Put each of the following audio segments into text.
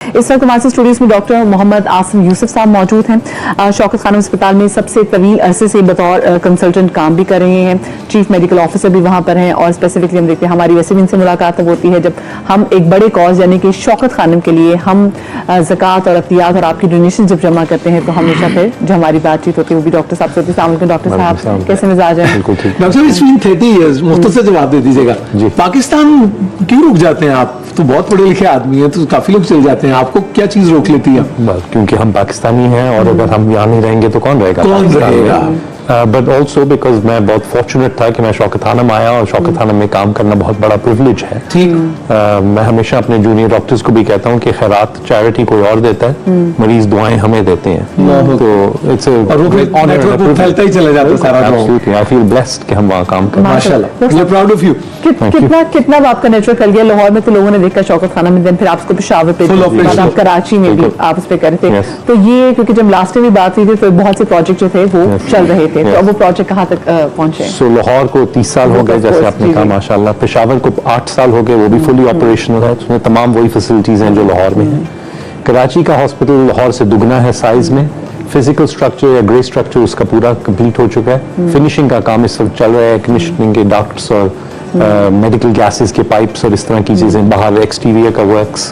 इस वक्त हमारे स्टूडियोज में डॉक्टर मोहम्मद आसिम यूसुफ साहब मौजूद हैं। शौकत खानम अस्पताल में सबसे तवील अरसे से बतौर कंसल्टेंट काम भी कर रहे हैं, चीफ मेडिकल ऑफिसर भी वहाँ पर हैं, और स्पेसिफिकली हम देखते हैं हमारी वैसे भी इनसे मुलाकात होती है जब हम एक बड़े कॉज यानी कि शौकत खानम के लिए हम ज़कात और अतियात और आपकी डोनेशन जब जमा करते हैं तो हमेशा फिर जो हमारी बातचीत होती है वो भी डॉक्टर साहब से होती है। डॉक्टर साहब कैसे मिजाज है? डॉक्टर साहब इट्स बीन 30 इयर्स, मुख्तसर जवाब दे दीजिएगा। पाकिस्तान क्यों रुक जाते हैं? आप तो बहुत पढ़े लिखे आदमी हैं, तो काफी लोग चले जाते हैं, आपको क्या चीज रोक लेती है? क्योंकि हम पाकिस्तानी हैं, और अगर हम यहाँ नहीं रहेंगे तो कौन रहेगा? बट ऑल्सो बिकॉज मैं बहुत फॉर्चुनेट था कि मैं शौकत खानम आया, और शौकत खानम में काम करना बहुत बड़ा प्रिविलेज है। ठीक। मैं हमेशा अपने जूनियर डॉक्टर्स को भी कहता हूँ कि खैरात चैरिटी कोई और देता है, मरीज दुआएं हमें देते हैं। तो इट्स नेटवर्क फैलता ही चला जाता है सारा। एब्सोल्युटली, आई फील ब्लेस्ड कि हम वहाँ काम कर। माशाल्लाह, we are proud of you. कितना आपका नेटवर्क फैल गया? लाहौर में तो लोगों ने देखा शौकत खानम में, फिर आपको पेशावर पे, आप कराची में भी आप उस पे कर रहे थे। तो ये क्योंकि जब लास्ट में भी बात हुई थी तो बहुत से प्रोजेक्ट जो थे वो चल रहे थे, तो अब वो प्रोजेक्ट कहाँ तक पहुंचे? सो लाहौर को 30 साल हो गए जैसे आपने कहा, माशाल्लाह। पेशावर को 8 साल हो गए, वो भी फुली ऑपरेशनल है, उसमें तमाम वही फैसिलिटीज हैं जो लाहौर में है। कराची का हॉस्पिटल लाहौर से दुगना है साइज में, फिजिकल स्ट्रक्चर या ग्रे स्ट्रक्चर उसका पूरा कंप्लीट हो चुका है। फिनिशिंग का काम इस वक्त चल रहा है, कमीशनिंग के डक्ट्स और मेडिकल गैसेस के पाइप्स और इस तरह की चीजें, बाहर एक्सटीरियर का वर्क्स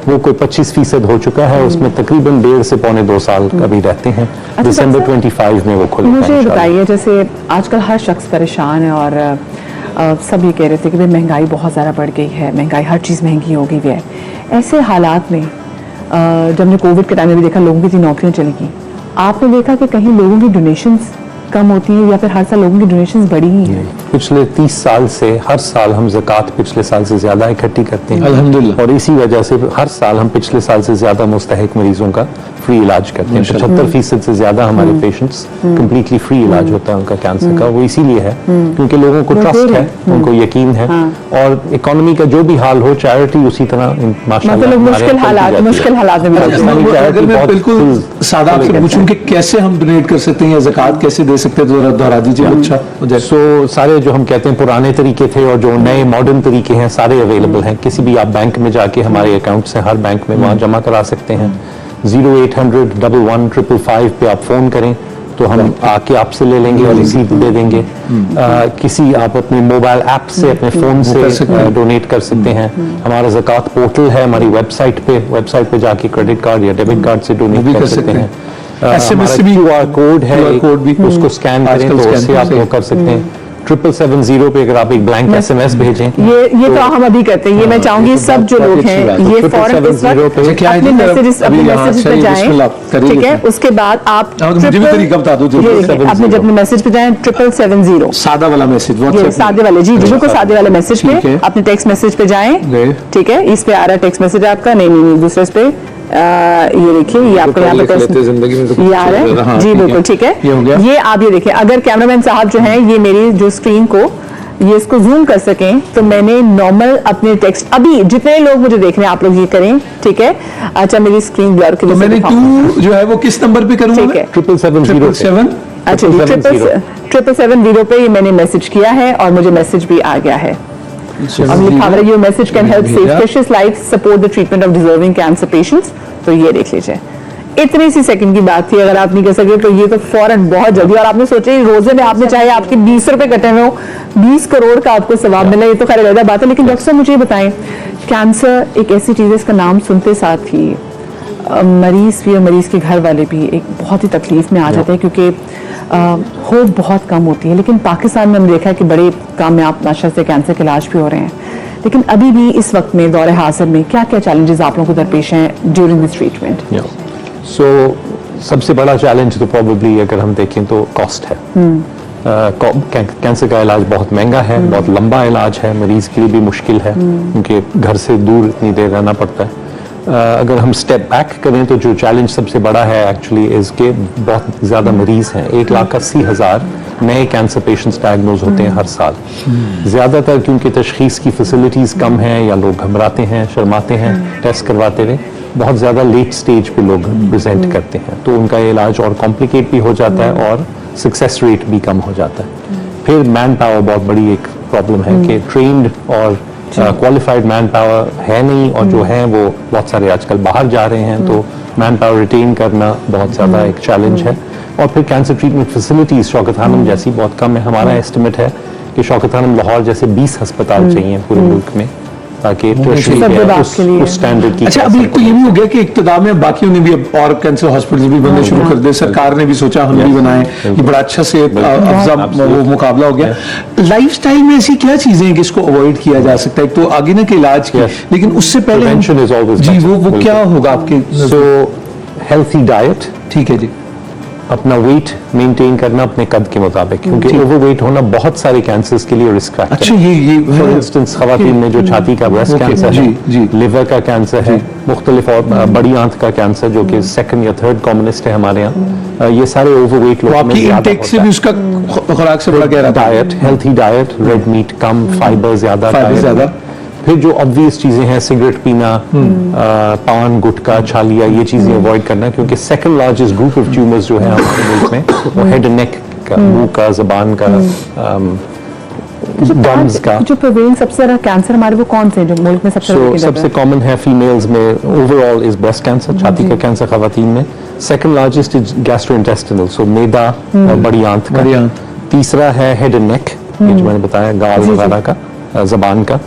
वो कोई 25% हो चुका है। उसमें तकरीबन 1.5 से पौने 2 साल अभी रहते हैं। दिसंबर 25 में वो खुलेगा। मुझे बताइए, जैसे आजकल हर शख्स परेशान है और सब ये कह रहे थे कि भाई महंगाई बहुत ज़्यादा बढ़ गई है, महंगाई हर चीज़ महंगी हो गई है। ऐसे हालात में जब हमने कोविड के टाइम में भी देखा लोगों की नौकरियाँ चली गई, आपने देखा कि कहीं लोगों की डोनेशंस कम होती है या फिर हर साल लोगों की डोनेशंस बढ़ी ही है? पिछले 30 साल से हर साल हम ज़कात पिछले साल से ज्यादा इकट्ठी करते हैं अल्हम्दुलिल्लाह, और इसी वजह से हर साल हम पिछले साल से ज्यादा मुस्तहिक मरीजों का फ्री इलाज करते हैं। 75% से ज्यादा हमारे पेशेंट्स कंप्लीटली फ्री इलाज होता है उनका कैंसर का। वो इसीलिए है क्योंकि लोगों को ट्रस्ट है, उनको यकीन है, और इकोनॉमी का जो भी हाल हो चैरिटी उसी तरह मतलब मुश्किल हालात में बिल्कुल सादा आपसे पूछूं कि कैसे हम डोनेट कर सकते हैं या ज़कात कैसे दे सकते हैं, तो दोहरा दीजिए। अच्छा, सो सारे जो हम कहते हैं पुराने तरीके थे और जो नए मॉडर्न तरीके हैं सारे अवेलेबल हैं। किसी भी आप बैंक में जाके हमारे अकाउंट से हर बैंक में वहाँ जमा करा सकते हैं। 0800 11 555 पे आप फोन करें तो हम आके आपसे ले लेंगे और रिसीट दे देंगे। किसी आप अपने मोबाइल ऐप से अपने फोन से डोनेट कर सकते हैं। हमारा ज़कात पोर्टल है हमारी वेबसाइट पे जाके क्रेडिट कार्ड या डेबिट कार्ड से डोनेट कर सकते हैं। SMS भी QR कोड है, उसको स्कैन करें तो उससे आप वो कर सकते हैं। 770 पे अगर आप एक ब्लैंक SMS भेजें, ये तो हम अभी करते हैं। ये मैं चाहूंगी सब जो लोग हैं ये फौरन इस वक्त अपने मैसेज पे जाएं, ठीक है? उसके बाद आप मुझे भी तरीका बता दो। अपने जब मैसेज पे जाएं 770 सादा वाला मैसेज, सादे वाले, जी बिल्कुल सादे वाले मैसेज पे अपने टेक्स्ट मैसेज पे जाएं, ठीक है? इस पे आ रहा है टेक्स्ट मैसेज आपका, नहीं दूसरे इस पे ये देखिए, ये आपको यहाँ पे ये आ रहा है, जी बिल्कुल ठीक है। ये आप ये देखिए, अगर कैमरामैन साहब जो हैं ये मेरी जो स्क्रीन को ये इसको जूम कर सकें तो मैंने नॉर्मल अपने टेक्स्ट, अभी जितने लोग मुझे देख रहे हैं आप लोग ये करें, ठीक है? अच्छा, मेरी स्क्रीन ब्लर के लिए मैंने टू जो है वो किस नंबर पे करूंगा? ठीक है, 777 अच्छा 777 पे ये मैंने मैसेज किया है और मुझे मैसेज भी आ गया है। अब लिखा हुआ है your message can help save precious life, support the treatment of deserving cancer patients. तो ये देख लीजिए, इतनी सी सेकंड की बात थी। अगर आप नहीं कर सके तो ये तो फौरन बहुत जल्दी, और आपने सोचे रोजे में आपने चाहे आपके 20 रुपए कटे हुए हो, 20 करोड़ का आपको सवाब मिला, ये तो खैर अलग बात है। लेकिन डॉक्टर साहब मुझे ये बताएं, कैंसर एक ऐसी चीज है इसका नाम सुनते साथ ही मरीज भी और मरीज के घर वाले भी एक बहुत ही तकलीफ में आ जाते हैं क्योंकि होप बहुत कम होती है। लेकिन पाकिस्तान में हमने देखा है कि बड़े कामयाब माशा से कैंसर के इलाज भी हो रहे हैं, लेकिन अभी भी इस वक्त में दौरे हाजिर में क्या क्या चैलेंजेस आप लोगों को दरपेश हैं ड्यूरिंग दिस ट्रीटमेंट? सो सबसे बड़ा चैलेंज तो प्रोबेबली अगर हम देखें तो कॉस्ट है। कैंसर का इलाज बहुत महंगा है, बहुत लंबा इलाज है, मरीज के लिए भी मुश्किल है क्योंकि घर से दूर इतनी देर रहना पड़ता है। अगर हम स्टेप बैक करें तो जो चैलेंज सबसे बड़ा है एक्चुअली इस के बहुत ज़्यादा मरीज़ हैं। 1,80,000 नए कैंसर पेशेंट्स डायग्नोज होते हैं हर साल। ज़्यादातर क्योंकि तशखीस की फैसिलिटीज़ कम हैं या लोग घबराते हैं, शर्माते हैं टेस्ट करवाते हुए, बहुत ज़्यादा लेट स्टेज पे लोग प्रेजेंट करते हैं तो उनका इलाज और कॉम्प्लिकेट भी हो जाता है और सक्सेस रेट भी कम हो जाता है। फिर मैन पावर बहुत बड़ी एक प्रॉब्लम है कि ट्रेन्ड और क्वालिफाइड मैन पावर है नहीं, और जो है वो बहुत सारे आजकल बाहर जा रहे हैं, तो मैन पावर रिटेन करना बहुत ज़्यादा एक चैलेंज है। और फिर cancer treatment facilities Shaukat Khanum जैसी बहुत कम है। हमारा एस्टिमेट है कि शौकत खानम लाहौर जैसे 20 अस्पताल चाहिए पूरे मुल्क में, ताकि tertiary care उस स्टैंडर्ड की। अच्छा, अभी तो ये भी हो गया कि इक्तदार में बाकियों ने भी अब और कैंसर हॉस्पिटल भी बनने शुरू कर दिए, सरकार ने भी सोचा हम भी बनाएं, ये बड़ा अच्छा से अफजा वो मुकाबला हो गया। लाइफस्टाइल में ऐसी क्या चीजें हैं कि इसको अवॉइड किया जा सकता है? तो आगे ना कि इलाज की, लेकिन उससे पहले Prevention is always ji better. वो क्या होगा आपके? सो हेल्थी डाइट, ठीक है जी, अपना वेट मेंटेन करना अपने कद के मुताबिक, क्योंकि ओवरवेट होना बहुत सारे कैंसर्स के लिए रिस्क फैक्टर। अच्छा ये फॉर इंस्टेंस खवातीन में जो छाती का ब्रेस्ट कैंसर है, जी। लिवर का कैंसर है, मुख्तलिफ और बड़ी आंत का कैंसर जो कि सेकंड या थर्ड कॉमनेस्ट है हमारे यहाँ, ये सारे ओवरवेट लोगों में आपकी ज्यादा इंटेक से भी उसका खुराक से बड़ा गहरा diet, healthy diet, red meat कम, फाइबर ज्यादा, फाइबर ज्यादा। फिर जो ऑब्वियस चीजें हैं, सिगरेट पीना, पान, गुटखा, छालिया, ये चीजें अवॉइड करना, क्योंकि second largest group of tumours जो है हमारे मुल्क में वो हेड एंड नेक का, मुंह का, जबान का, गम्स का। जो प्रिवेलेंस सबसे ज्यादा कैंसर हमारे वो कौन से हैं जो मुल्क में सबसे ज्यादा देखा जाता सबसे कॉमन है फीमेल्स में ओवरऑल इज ब्रेस्ट कैंसर, छाती का कैंसर खवातीन में। सेकंड लार्जेस्ट इज गैस्ट्रोइंटेस्टिनल, सो मैदा और बड़ी आंत का। बड़ी आंत। तीसरा है हेड एंड नेक, ये जो मैंने बताया, गाल वगैरह का, जबान का।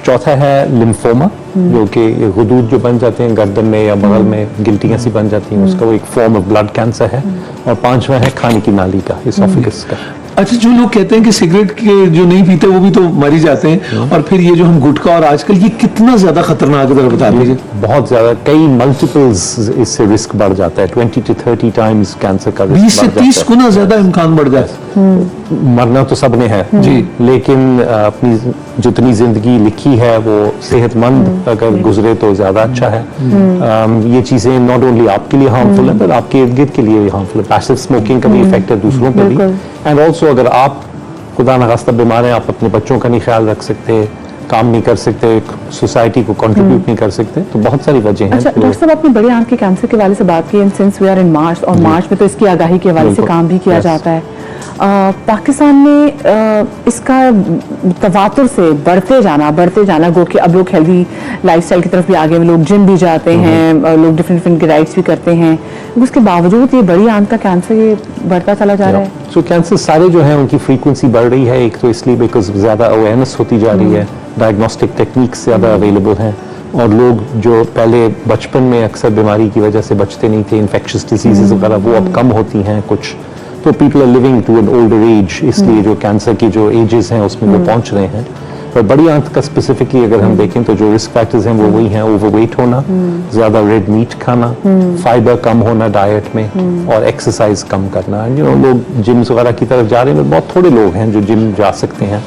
चौथा है लिम्फोमा, जो कि गुदूद जो बन जाते हैं गर्दन में या बगल में, गिल्टियां सी बन जाती हैं, उसका वो एक फॉर्म ऑफ ब्लड कैंसर है। और पांचवा है खाने की नाली का, इसोफेगस का। अच्छा, जो लोग कहते हैं कि सिगरेट के जो नहीं पीते वो भी तो मर ही जाते हैं, और फिर ये जो हम गुटखा, और आजकल ये कितना ज्यादा खतरनाक है, जरा बता दीजिए। बहुत ज्यादा, कई मल्टीपल्स इससे रिस्क बढ़ जाता है, 20 to 30 टाइम्स कैंसर का 20 रिस्क से बढ़ 30 जाता है। गुना ज्यादा इम्कान बढ़ जाता है। मरना तो सबने है जी, लेकिन अपनी जितनी जिंदगी लिखी है वो सेहतमंद अगर गुजरे तो ज्यादा अच्छा है। ये चीजें नॉट ओनली आपके लिए हार्मफुल है, पर आपके इर्द गिर्द के लिए भी हार्मफुल है। पैसिव स्मोकिंग का भी इफेक्ट है दूसरों पर भी। एंड ऑल्सो अगर आप खुदा न खास्ता बीमार हैं, आप अपने बच्चों का नहीं ख्याल रख सकते, काम नहीं कर सकते, सोसाइटी को कंट्रीब्यूट नहीं कर सकते, तो बहुत सारी वजह हैं। अच्छा डॉक्टर साहब, आपने बड़ी आंत के कैंसर के हवाले से बात की, and since we are in March, और मार्च में तो इसकी आगाही के हवाले से काम भी किया जाता है। पाकिस्तान में इसका तवातुर से बढ़ते जाना गो कि अब लोग हेल्दी लाइफस्टाइल की तरफ भी आगे, लोग जिम भी जाते हैं, लोग डिफरेंट डाइट्स भी करते हैं, उसके बावजूद ये बड़ी आंत का कैंसर ये बढ़ता चला जा रहा है। सो कैंसर सारे जो हैं उनकी फ्रीक्वेंसी बढ़ रही है, एक तो इसलिए बिकॉज ज़्यादा अवेयरनेस होती जा रही है, डायग्नोस्टिक टेक्निक्स ज़्यादा अवेलेबल हैं, और लोग जो पहले बचपन में अक्सर बीमारी की वजह से बचते नहीं थे, इन्फेक्शस डिजीजेज वगैरह, वो अब कम होती हैं कुछ, तो people are living to an older age, इसलिए जो कैंसर की जो एजेस हैं उसमें वो पहुंच रहे हैं। पर बड़ी आंत का स्पेसिफिकली अगर हम देखें तो जो रिस्क फैक्टर्स हैं वो वही हैं, ओवरवेट होना, ज्यादा रेड मीट खाना, फाइबर कम होना डाइट में, और एक्सरसाइज कम करना। लोग जिम्स वगैरह की तरफ जा रहे हैं, बहुत थोड़े लोग हैं जो जिम जा सकते हैं,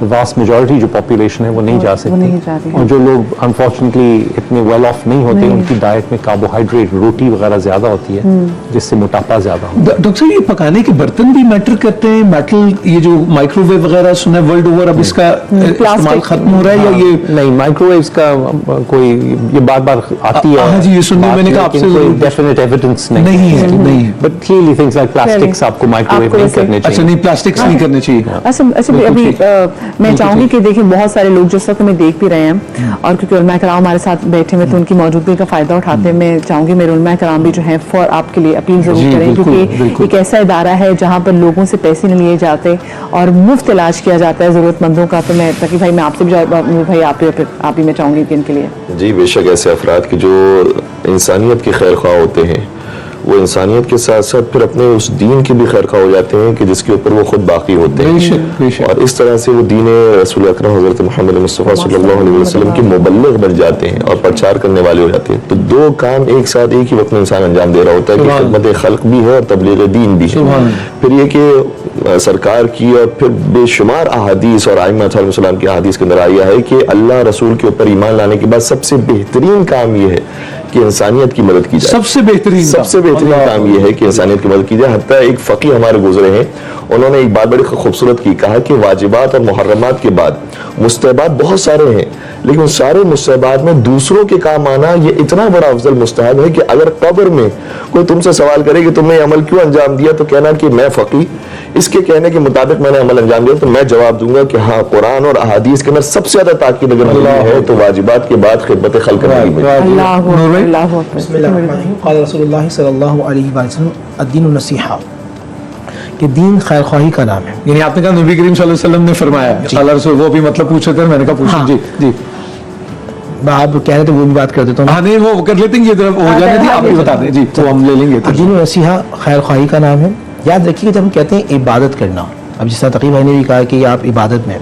वास्ट मेजॉरिटी जो पॉपुलेशन है वो नहीं जा सकती, और जो लोग अनफॉर्चुनेटली इतने वेल ऑफ नहीं होते, उनकी डाइट में कार्बोहाइड्रेट, रोटी वगैरह ज्यादा होती है, जिससे मोटापा ज्यादा होता है। डॉक्टर साहब, ये पकाने के बर्तन भी मैटर करते हैं? मेटल, ये जो माइक्रोवेव वगैरह सुना है वर्ल्ड ओवर, अब इसका इस्तेमाल खत्म हो रहा है या ये नहीं? माइक्रोवेव्स का कोई ये बार बार आती है। हाँ जी, ये सुनने मैंने कहा आपसे, कोई डेफिनेट एविडेंस नहीं है, but clearly things like plastics आपको माइक्रोवेव नहीं करने चाहिए। अच्छा, नहीं, प्लास्टिक्स नहीं करने चाहिए। अच्छा अभी मैं चाहूंगी कि देखिए बहुत सारे लोग जिस वक्त हमें देख भी रहे हैं, और क्योंकि उलमा कराम हमारे साथ बैठे हुए तो उनकी मौजूदगी का फायदा उठाते हैं, मैं चाहूंगी मेरे उलमा कराम भी जो है फॉर आपके लिए अपील जरूर करें, क्योंकि एक ऐसा इदारा है जहाँ पर लोगों से पैसे नहीं लिए जाते और मुफ्त इलाज किया जाता है जरूरतमंदों का। तो मैं ताकि भाई मैं आपसे भी भाई आप ही मैं चाहूंगी कि इनके लिए जी बेशक ऐसे अफराद की जो इंसानियत के खैर ख्वाह होते हैं, वो इंसानियत के साथ साथ फिर अपने उस दीन के भी खैर ख्वाह हो जाते हैं कि जिसके ऊपर वो खुद बाकी होते हैं, और इस तरह से वो दीन रसूल अकरम हज़रत मोहम्मद मुस्तफ़ा सल्लल्लाहु अलैहि वसल्लम के मुबल्लिग बन जाते हैं और प्रचार करने वाले हो जाते हैं। तो दो काम एक साथ एक ही वक्त में इंसान अंजाम दे रहा होता है कि खिदमत खल्क भी है और तबलीग दीन भी है। फिर ये कि सरकार की और फिर बेशुमार अहादीस और आइम्मा अलैहिस्सलाम की अहादीस के अंदर आया है कि अल्लाह रसूल के ऊपर ईमान लाने के बाद सबसे बेहतरीन काम ये है कि इंसानियत की मदद की जाए। सबसे बेहतरीन काम ये है कि इंसानियत की मदद की जाए। हत्ता एक फकीह हमारे गुजरे हैं, उन्होंने एक बात बड़ी खूबसूरत की, कहा कि वाजिबात और मुहर्रमात के बाद मुस्तहबात बहुत सारे हैं, लेकिन सारे मुस्तहबात में दूसरों के काम आना ये इतना बड़ा अफजल मुस्तहब है कि अगर कब्र में कोई तुमसे सवाल करे कि तुमने ये अमल क्यों अंजाम दिया, तो कहना कि मैं फकीह اس کے کہنے کے مطابق میں نے عمل انجام دیا تو میں جواب دوں گا کہ ہاں قرآن اور احادیث کے اندر سب سے زیادہ تاکید اگر ملتی ہے تو واجبات کے بعد خدمت خلق کرنے کی اللہ اکبر، اللہ اکبر۔ بسم اللہ الرحمن الرحیم۔ قال رسول اللہ صلی اللہ علیہ وسلم الدین النصیحہ، کہ دین خیر خواہی کا نام ہے۔ یعنی آپ نے کہا نبی کریم صلی اللہ علیہ وسلم نے فرمایا، اللہ رسول وہ بھی مطلب پوچھے تھے، میں نے کہا پوچھیں جی جی آپ کہہ رہے تھے وہ بھی بات کر دیتا ہوں۔ ہاں نہیں وہ کر لیتے ہیں، یہ طرف ہو جانے تھی، آپ بھی بتا دیں جی تو ہم لے لیں گے۔ الدین النصیحہ خیر خواہی کا نام ہے۔ یاد رکھیے کہ جب ہم کہتے ہیں عبادت کرنا، اب جس طرح تقی بھائی نے بھی کہا کہ آپ عبادت میں،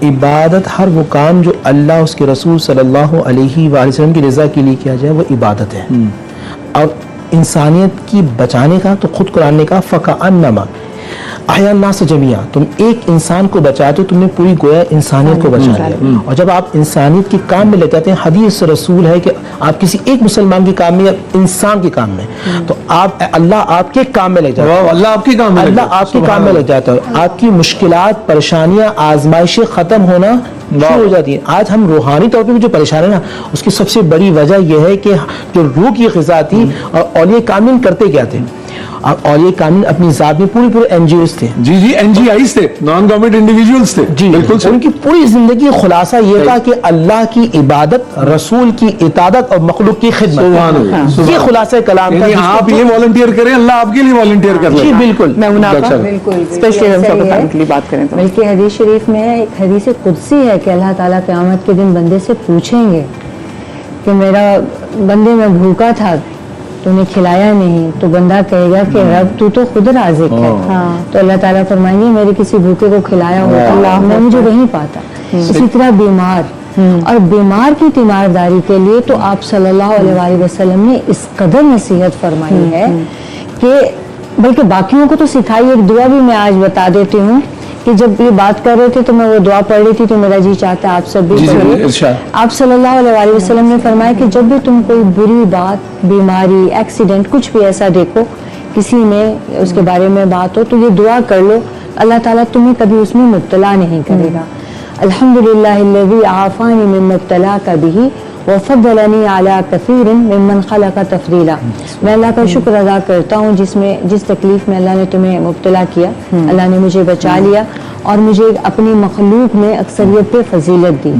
عبادت ہر وہ کام جو اللہ اس کے رسول صلی اللہ علیہ وآلہ وسلم کی رضا کے لیے کیا جائے وہ عبادت ہے۔ اور انسانیت کی بچانے کا تو خود قرآن نے کہا فَكَأَنَّمَا احیا الناس جميعا، تم ایک انسان کو بچاتے ہو، تم نے پوری گویا انسانیت کو بچا لیا۔ اور جب آپ انسانیت کے کام میں لگ جاتے ہیں، حدیث رسول ہے کہ آپ کسی ایک مسلمان کے کام میں یا انسان کے کام میں، تو آپ اللہ آپ کے کام میں لگ جاتا ہے، اللہ آپ کے کام میں، اللہ آپ کے کام میں لگ جاتا ہے، آپ کی مشکلات، پریشانیاں، آزمائشیں ختم ہونا شروع ہو جاتی ہیں۔ آج ہم روحانی طور پہ بھی جو پریشان ہیں نا، اس کی سب سے بڑی وجہ یہ ہے کہ جو روح کی غذا تھی، اور اولیاء کامل کرتے کیا تھے؟ اولیاء کامل اپنی ذات میں پورے این جی اوز تھے، جی جی این جی آئیز تھے، نان گورنمنٹ انڈیویجولز تھے، جی بالکل ان کی پوری زندگی خلاصہ یہ تھا کہ اللہ کی عبادت، رسول کی اطاعت اور مخلوق کی سبحان اللہ، خدمت، یہ خلاصہ کلام تھا۔ یعنی آپ یہ والنٹیئر کریں، اللہ آپ کے لیے والنٹیئر کر لیں۔ جی بالکل، میں منافع بالکل اسپیشلی اگر ہم شوکت خانم کے لیے بات کریں تو بلکہ حدیث شریف میں ایک حدیث قدسی ہے کہ اللہ تعالیٰ قیامت کے دن بندے سے پوچھیں گے کہ میرا بندے میں بھوکا تھا تو نے کھلایا نہیں، تو بندہ کہے گا کہ رب تو خود رازق ہے، تو اللہ تعالیٰ فرمائیں گے میرے کسی بھوکے کو کھلایا ہوتا میں مجھے نہیں پاتا۔ اسی طرح بیمار، اور بیمار کی تیمارداری کے لیے تو آپ صلی اللہ علیہ وسلم نے اس قدر نصیحت فرمائی ہے کہ بلکہ باقیوں کو تو سکھائی۔ ایک دعا بھی میں آج بتا دیتی ہوں کہ جب یہ بات کر رہے تھے تو میں وہ دعا پڑھ رہی تھی تو میرا جی چاہتا ہے آپ سب بھی پڑھیے۔ آپ صلی اللہ علیہ وسلم نے فرمایا کہ جب بھی تم کوئی بری بات، بیماری، ایکسیڈنٹ، کچھ بھی ایسا دیکھو کسی میں، اس کے بارے میں بات ہو، تو یہ دعا کر لو، اللہ تعالیٰ تمہیں کبھی اس میں مبتلا نہیں کرے گا۔ الحمدللہ الذی عافانی مما ابتلاک بہ وفضلنی علی کثیر ممن خلق تفضیلا۔ میں اللہ کا شکر ادا کرتا ہوں جس تکلیف میں اللہ نے تمہیں مبتلا کیا، اللہ نے مجھے بچا لیا اور مجھے اپنی مخلوق میں اکثریت پہ فضیلت دی۔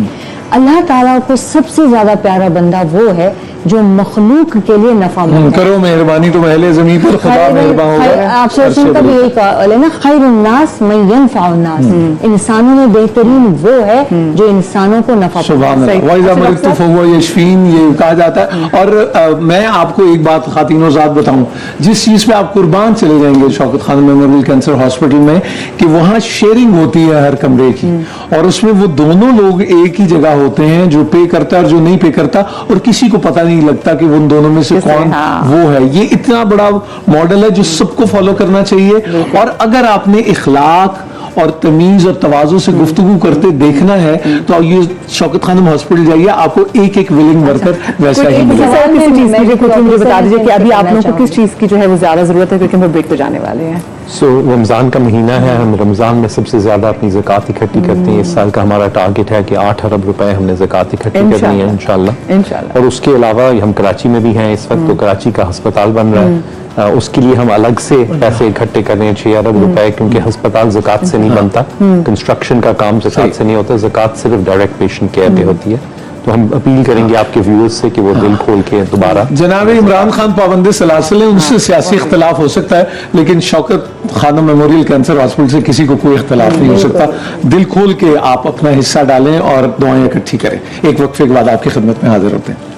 اللہ تعالیٰ کو سب سے زیادہ پیارا بندہ وہ ہے جو مخلوق کے لیے نفع مند ہے۔ کرو مہربانی تو اہل زمین پر خدا مہربان ہوگا۔ آپ آپ سے کا بھی یہی کہا نا، خیر الناس من ینفع الناس، انسانوں میں بہترین وہ ہے جو انسانوں کو نفع سبحان اللہ، وَإِذَا مَرِضْتُ فَهُوَ يَشْفِينِ، یہ کہا جاتا ہے۔ اور میں آپ کو ایک بات خواتین و ذات بتاؤں، جس چیز پہ آپ قربان چلے جائیں گے شوکت خانم میموریل کینسر ہاسپٹل میں، کہ وہاں شیئرنگ ہوتی ہے ہر کمرے کی، اور اس میں وہ دونوں لوگ ایک ہی جگہ ہوتے ہیں، جو پے کرتا ہے اور جو نہیں پے کرتا، اور کسی کو پتہ نہیں لگتا کہ ان دونوں میں سے کون وہ ہے۔ یہ اتنا بڑا ماڈل ہے جو سب کو فالو کرنا چاہیے۔ اور اگر آپ نے اخلاق اور تمیز اور تواضع سے گفتگو کرتے دیکھنا ہے تو یہ شوکت خانم ہاسپٹل جائیے، آپ کو ایک ایک ولنگ ورکر ویسا ہی ملے گا۔ کسی چیز کی کچھ مجھے بتا دیجیے کہ ابھی آپ لوگوں کو کس چیز کی جو ہے وہ زیادہ ضرورت ہے، کیونکہ ہم بریک پہ جانے والے ہیں۔ رمضان کا مہینہ ہے، ہم رمضان میں سب سے زیادہ اپنی زکوٰۃ اکٹھی کرتے ہیں۔ اس سال کا ہمارا ٹارگٹ ہے کہ 8 ارب روپے ہم نے زکوٰۃ اکٹھی کرنی ہے انشاءاللہ۔ اور اس کے علاوہ ہم کراچی میں بھی ہیں اس وقت، تو کراچی کا ہسپتال بن رہا ہے، اس کے لیے ہم الگ سے پیسے اکٹھے کر رہے ہیں 6 ارب روپے، کیونکہ ہسپتال زکوٰۃ سے نہیں بنتا، کنسٹرکشن کا کام زکوٰۃ سے نہیں ہوتا، زکوٰۃ صرف ڈائریکٹ پیشنٹ کیئر پہ ہوتی ہے۔ تو ہم اپیل کریں گے آپ کے ویورز سے کہ وہ دل کھول کے دوبارہ۔ جناب عمران خان پابند سلاسل ہیں، ان سے سیاسی اختلاف ہو سکتا ہے، لیکن شوکت خانم میموریل کینسر ہاسپٹل سے کسی کو کوئی اختلاف نہیں ہو سکتا۔ دل کھول کے آپ اپنا حصہ ڈالیں اور دعائیں اکٹھی کریں۔ ایک وقفے کے بعد آپ کی خدمت میں حاضر ہوتے ہیں۔